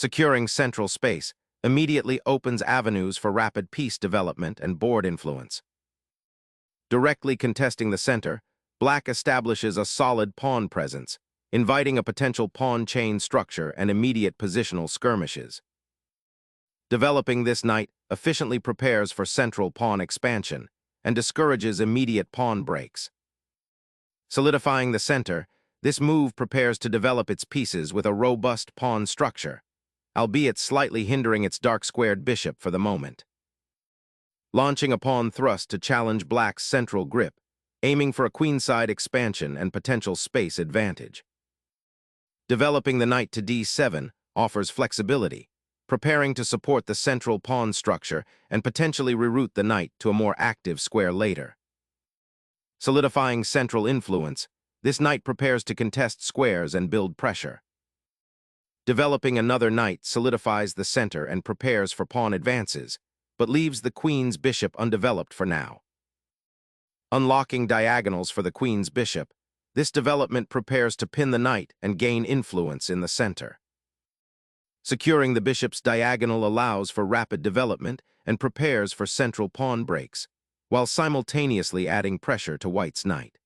Securing central space immediately opens avenues for rapid piece development and board influence. Directly contesting the center, black establishes a solid pawn presence, inviting a potential pawn chain structure and immediate positional skirmishes. Developing this knight efficiently prepares for central pawn expansion and discourages immediate pawn breaks. Solidifying the center, this move prepares to develop its pieces with a robust pawn structure, albeit slightly hindering its dark-squared bishop for the moment. Launching a pawn thrust to challenge black's central grip, aiming for a queenside expansion and potential space advantage. Developing the knight to d7 offers flexibility, preparing to support the central pawn structure and potentially reroute the knight to a more active square later. Solidifying central influence, this knight prepares to contest squares and build pressure. Developing another knight solidifies the center and prepares for pawn advances, but leaves the queen's bishop undeveloped for now. Unlocking diagonals for the queen's bishop, this development prepares to pin the knight and gain influence in the center. Securing the bishop's diagonal allows for rapid development and prepares for central pawn breaks, while simultaneously adding pressure to white's knight.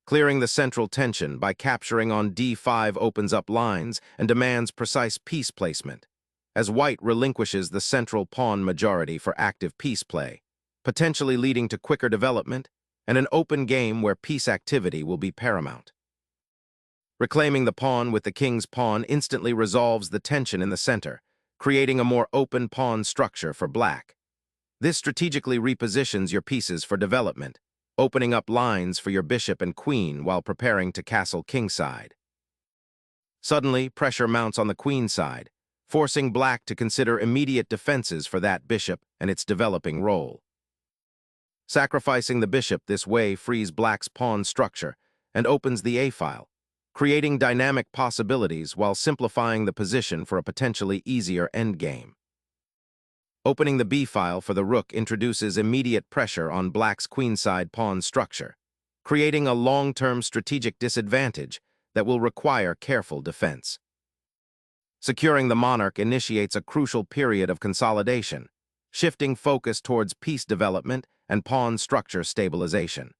Clearing the central tension by capturing on d5 opens up lines and demands precise piece placement, as white relinquishes the central pawn majority for active piece play, potentially leading to quicker development and an open game where piece activity will be paramount. Reclaiming the pawn with the king's pawn instantly resolves the tension in the center, creating a more open pawn structure for black. This strategically repositions your pieces for development, opening up lines for your bishop and queen while preparing to castle kingside. Suddenly, pressure mounts on the queen side, forcing black to consider immediate defenses for that bishop and its developing role. Sacrificing the bishop this way frees black's pawn structure and opens the a-file, creating dynamic possibilities while simplifying the position for a potentially easier endgame. Opening the b-file for the rook introduces immediate pressure on black's queenside pawn structure, creating a long-term strategic disadvantage that will require careful defense. Securing the monarch initiates a crucial period of consolidation, shifting focus towards piece development and pawn structure stabilization.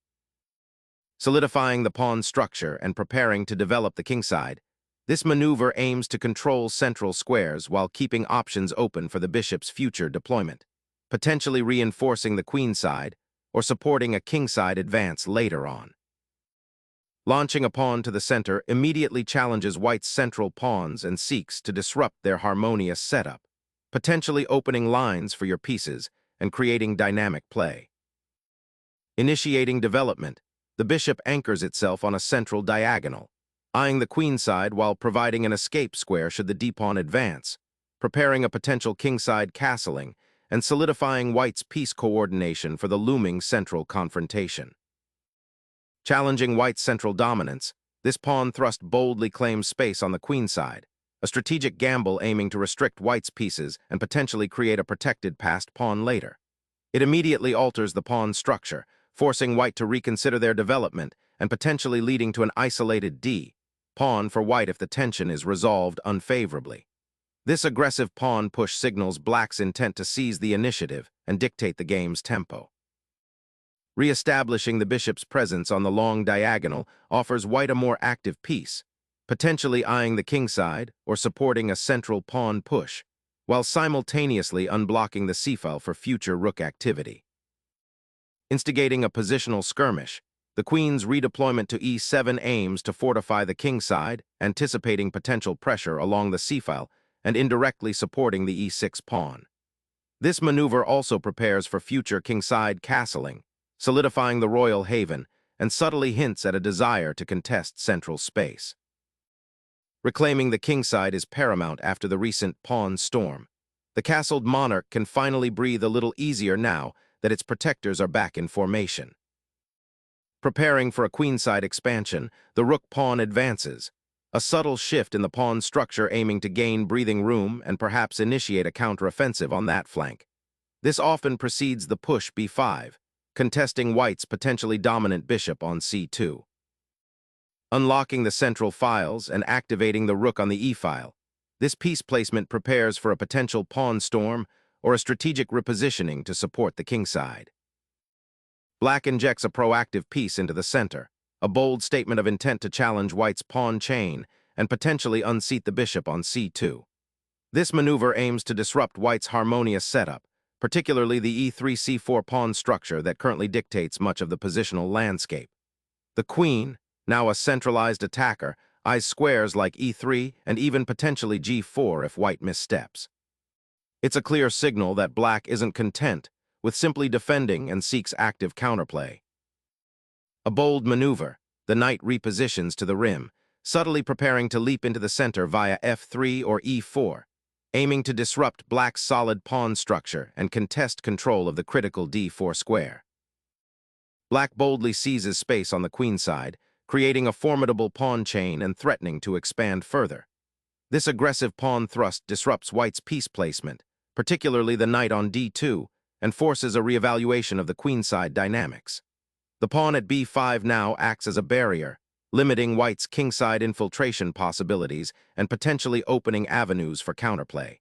Solidifying the pawn structure and preparing to develop the kingside, this maneuver aims to control central squares while keeping options open for the bishop's future deployment, potentially reinforcing the queenside or supporting a kingside advance later on. Launching a pawn to the center immediately challenges white's central pawns and seeks to disrupt their harmonious setup, potentially opening lines for your pieces and creating dynamic play. Initiating development, the bishop anchors itself on a central diagonal, eyeing the queenside while providing an escape square should the d-pawn advance, preparing a potential kingside castling, and solidifying white's piece coordination for the looming central confrontation. Challenging white's central dominance, this pawn thrust boldly claims space on the queenside, a strategic gamble aiming to restrict white's pieces and potentially create a protected passed pawn later. It immediately alters the pawn structure, forcing white to reconsider their development and potentially leading to an isolated d-pawn for white if the tension is resolved unfavorably. This aggressive pawn push signals black's intent to seize the initiative and dictate the game's tempo. Re-establishing the bishop's presence on the long diagonal offers white a more active piece, potentially eyeing the kingside or supporting a central pawn push, while simultaneously unblocking the c-file for future rook activity. Instigating a positional skirmish, the queen's redeployment to e7 aims to fortify the kingside, anticipating potential pressure along the c-file and indirectly supporting the e6 pawn. This maneuver also prepares for future kingside castling, solidifying the royal haven, and subtly hints at a desire to contest central space. Reclaiming the kingside is paramount after the recent pawn storm. The castled monarch can finally breathe a little easier now that its protectors are back in formation. Preparing for a queenside expansion, the rook pawn advances, a subtle shift in the pawn structure aiming to gain breathing room and perhaps initiate a counteroffensive on that flank. This often precedes the push b5, contesting white's potentially dominant bishop on c2. Unlocking the central files and activating the rook on the e-file, This piece placement prepares for a potential pawn storm or a strategic repositioning to support the kingside. Black injects a proactive piece into the center, a bold statement of intent to challenge white's pawn chain and potentially unseat the bishop on c2. This maneuver aims to disrupt white's harmonious setup, particularly the e3-c4 pawn structure that currently dictates much of the positional landscape. The queen, now a centralized attacker, eyes squares like e3 and even potentially g4 if white missteps. It's a clear signal that black isn't content with simply defending and seeks active counterplay. A bold maneuver, the knight repositions to the rim, subtly preparing to leap into the center via f3 or e4, aiming to disrupt black's solid pawn structure and contest control of the critical d4 square. Black boldly seizes space on the queenside, creating a formidable pawn chain and threatening to expand further. This aggressive pawn thrust disrupts white's piece placement, particularly the knight on d2, and forces a reevaluation of the queenside dynamics. The pawn at b5 now acts as a barrier, limiting white's kingside infiltration possibilities and potentially opening avenues for counterplay.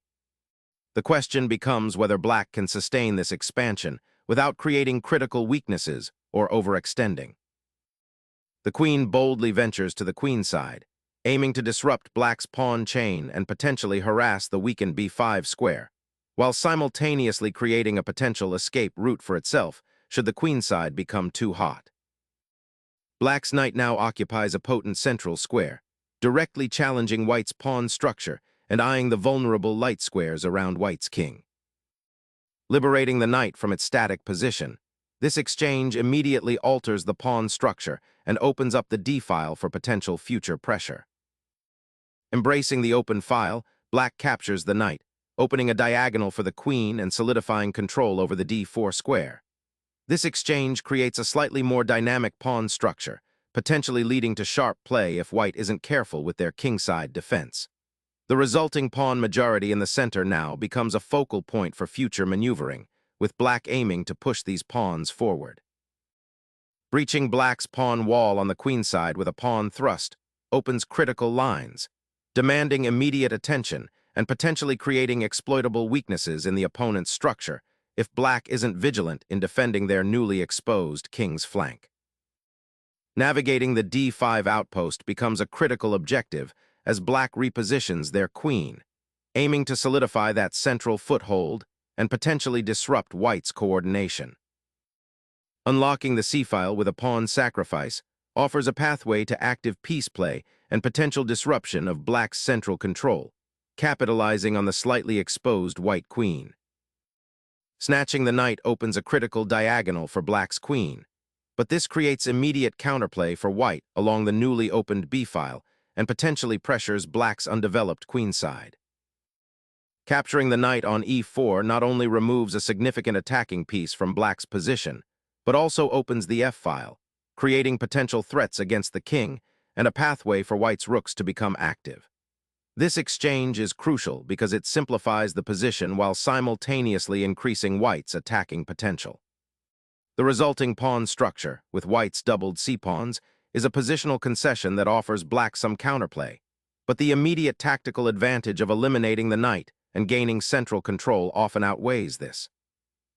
The question becomes whether black can sustain this expansion without creating critical weaknesses or overextending. The queen boldly ventures to the queenside, aiming to disrupt black's pawn chain and potentially harass the weakened b5 square, while simultaneously creating a potential escape route for itself should the queenside become too hot. Black's knight now occupies a potent central square, directly challenging white's pawn structure and eyeing the vulnerable light squares around white's king. Liberating the knight from its static position, this exchange immediately alters the pawn structure and opens up the d-file for potential future pressure. Embracing the open file, black captures the knight, opening a diagonal for the queen and solidifying control over the d4 square. This exchange creates a slightly more dynamic pawn structure, potentially leading to sharp play if white isn't careful with their kingside defense. The resulting pawn majority in the center now becomes a focal point for future maneuvering, with black aiming to push these pawns forward. Breaching black's pawn wall on the queenside with a pawn thrust opens critical lines, demanding immediate attention and potentially creating exploitable weaknesses in the opponent's structure if black isn't vigilant in defending their newly exposed king's flank. Navigating the d5 outpost becomes a critical objective as black repositions their queen, aiming to solidify that central foothold and potentially disrupt white's coordination. Unlocking the c-file with a pawn sacrifice offers a pathway to active piece play and potential disruption of black's central control, capitalizing on the slightly exposed white queen. Snatching the knight opens a critical diagonal for black's queen, but this creates immediate counterplay for white along the newly opened b-file and potentially pressures black's undeveloped queenside. Capturing the knight on e4 not only removes a significant attacking piece from black's position, but also opens the f-file, creating potential threats against the king and a pathway for white's rooks to become active. This exchange is crucial because it simplifies the position while simultaneously increasing white's attacking potential. The resulting pawn structure, with white's doubled c-pawns, is a positional concession that offers black some counterplay, but the immediate tactical advantage of eliminating the knight and gaining central control often outweighs this.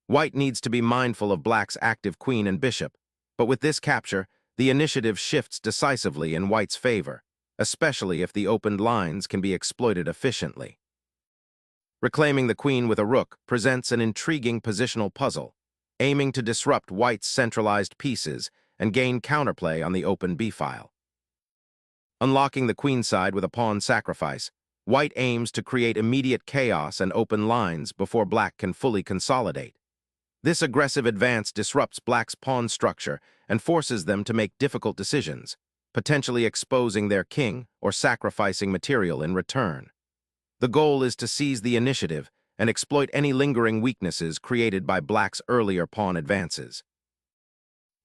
White needs to be mindful of black's active queen and bishop, but with this capture, the initiative shifts decisively in white's favor, especially if the opened lines can be exploited efficiently. Reclaiming the queen with a rook presents an intriguing positional puzzle, aiming to disrupt white's centralized pieces and gain counterplay on the open b-file. Unlocking the queenside with a pawn sacrifice, white aims to create immediate chaos and open lines before black can fully consolidate. This aggressive advance disrupts black's pawn structure and forces them to make difficult decisions, potentially exposing their king or sacrificing material in return. The goal is to seize the initiative and exploit any lingering weaknesses created by black's earlier pawn advances.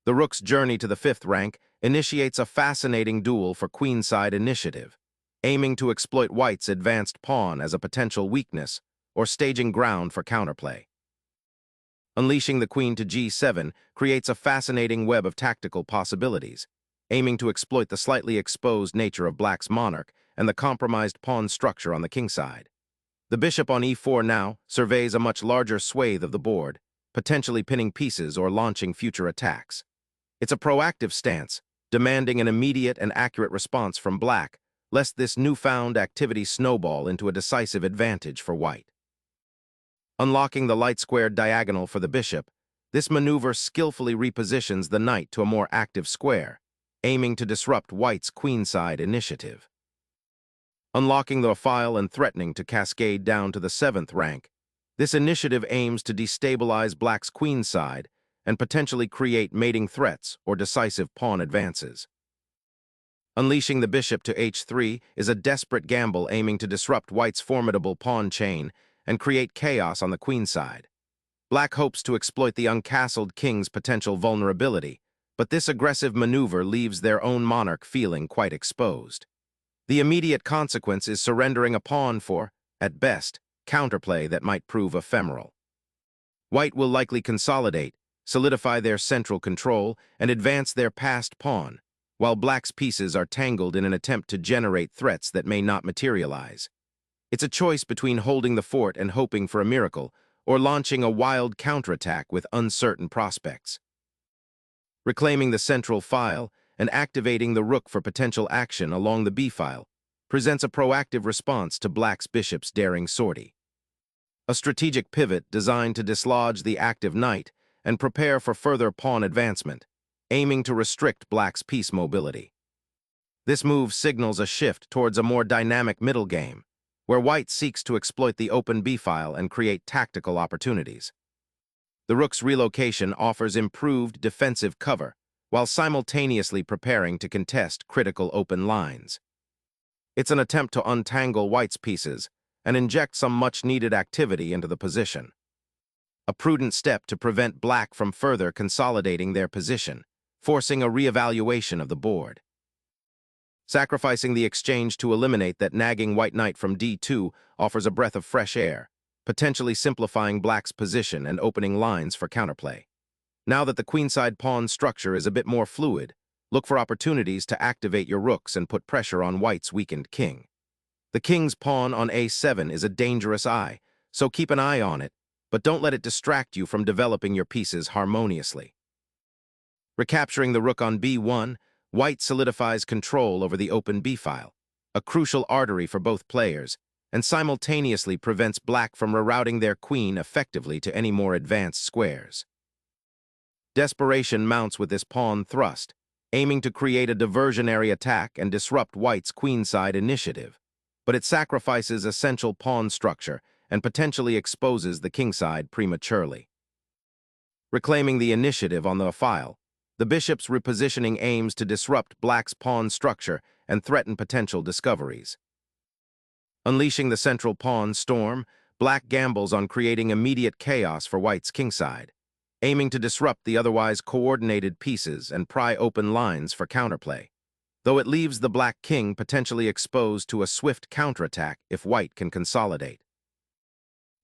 The rook's journey to the 5th rank initiates a fascinating duel for queenside initiative, aiming to exploit white's advanced pawn as a potential weakness or staging ground for counterplay. Unleashing the queen to g7 creates a fascinating web of tactical possibilities, aiming to exploit the slightly exposed nature of black's monarch and the compromised pawn structure on the kingside. The bishop on e4 now surveys a much larger swathe of the board, potentially pinning pieces or launching future attacks. It's a proactive stance, demanding an immediate and accurate response from black, lest this newfound activity snowball into a decisive advantage for white. Unlocking the light-squared diagonal for the bishop, this maneuver skillfully repositions the knight to a more active square, aiming to disrupt white's queenside initiative. Unlocking the file and threatening to cascade down to the 7th rank, this initiative aims to destabilize black's queenside and potentially create mating threats or decisive pawn advances. Unleashing the bishop to h3 is a desperate gamble aiming to disrupt white's formidable pawn chain and create chaos on the queenside. Black hopes to exploit the uncastled king's potential vulnerability, but this aggressive maneuver leaves their own monarch feeling quite exposed. The immediate consequence is surrendering a pawn for, at best, counterplay that might prove ephemeral. White will likely consolidate, solidify their central control, and advance their passed pawn, while black's pieces are tangled in an attempt to generate threats that may not materialize. It's a choice between holding the fort and hoping for a miracle, or launching a wild counterattack with uncertain prospects. Reclaiming the central file and activating the rook for potential action along the b-file presents a proactive response to black's bishop's daring sortie. A strategic pivot designed to dislodge the active knight and prepare for further pawn advancement, aiming to restrict black's piece mobility. This move signals a shift towards a more dynamic middle game, where white seeks to exploit the open b-file and create tactical opportunities. The rook's relocation offers improved defensive cover, while simultaneously preparing to contest critical open lines. It's an attempt to untangle white's pieces and inject some much-needed activity into the position. A prudent step to prevent black from further consolidating their position, forcing a reevaluation of the board. Sacrificing the exchange to eliminate that nagging white knight from d2 offers a breath of fresh air, potentially simplifying black's position and opening lines for counterplay. Now that the queenside pawn structure is a bit more fluid, look for opportunities to activate your rooks and put pressure on white's weakened king. The king's pawn on a7 is a dangerous eye, so keep an eye on it, but don't let it distract you from developing your pieces harmoniously. Recapturing the rook on b1, white solidifies control over the open b-file, a crucial artery for both players, and simultaneously prevents black from rerouting their queen effectively to any more advanced squares. Desperation mounts with this pawn thrust, aiming to create a diversionary attack and disrupt white's queenside initiative, but it sacrifices essential pawn structure and potentially exposes the kingside prematurely. Reclaiming the initiative on the file, the bishop's repositioning aims to disrupt black's pawn structure and threaten potential discoveries. Unleashing the central pawn storm, black gambles on creating immediate chaos for white's kingside, aiming to disrupt the otherwise coordinated pieces and pry open lines for counterplay, though it leaves the black king potentially exposed to a swift counterattack if white can consolidate.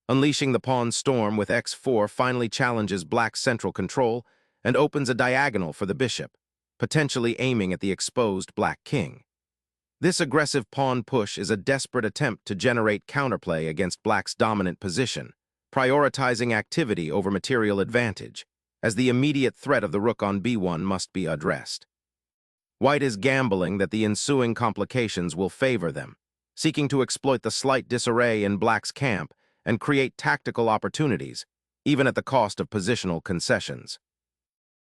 Unleashing the pawn storm with x4 finally challenges black's central control and opens a diagonal for the bishop, potentially aiming at the exposed black king. This aggressive pawn push is a desperate attempt to generate counterplay against black's dominant position, prioritizing activity over material advantage, as the immediate threat of the rook on b1 must be addressed. White is gambling that the ensuing complications will favor them, seeking to exploit the slight disarray in black's camp and create tactical opportunities, even at the cost of positional concessions.